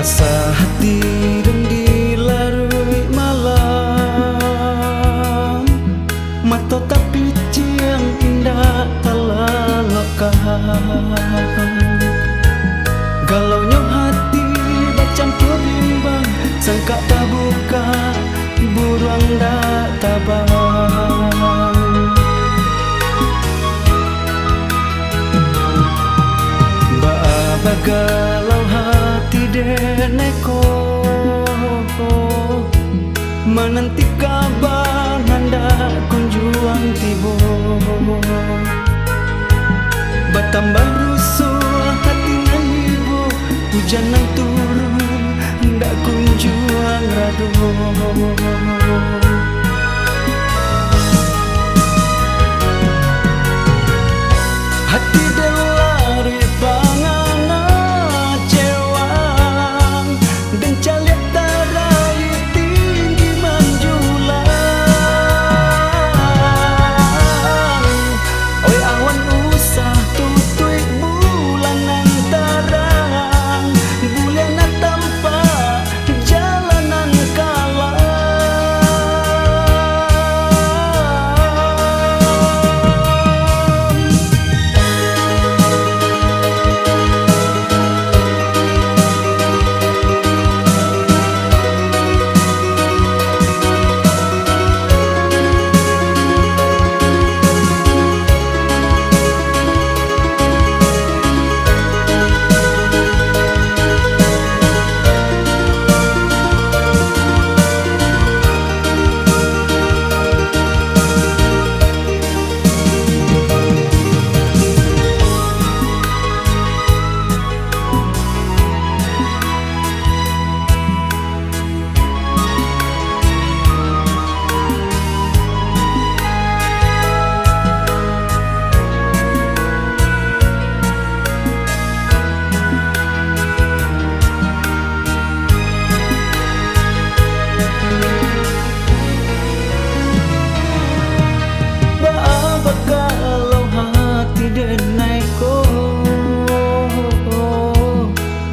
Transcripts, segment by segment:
Rasa hati dan dilarui malam, mata tapi yang indah terlalokkan. Galaunya hati bercampur bimbang, sangka tak buka buruan dak tabang. Bagalau hati deneko menanti kabar hendak kunjung tibo. Bertambah rusuh hati nan ibu, hujan nan turun hendak kunjung rado. Hati delari pangan cewang dan caliat tarai tinggi menjulang. Oi awan usah tutui bulan antarang, bulan tanpa jalanan kalah.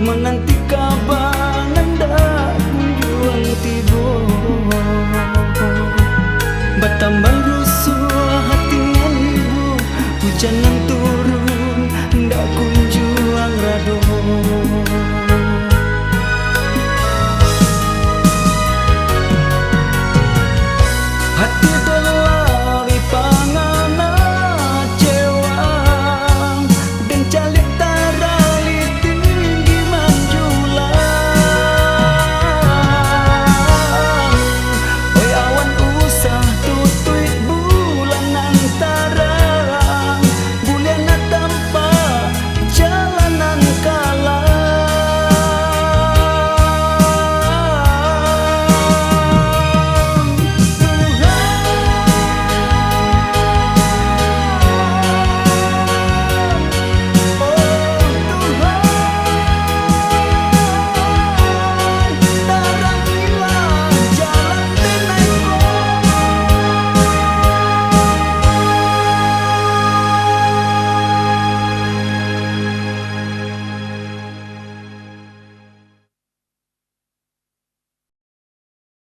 Menanti kabar hendak kunjung tibo. Bertambah rusuh hati nan ibu, hujan nan turun hendak kunjung rado.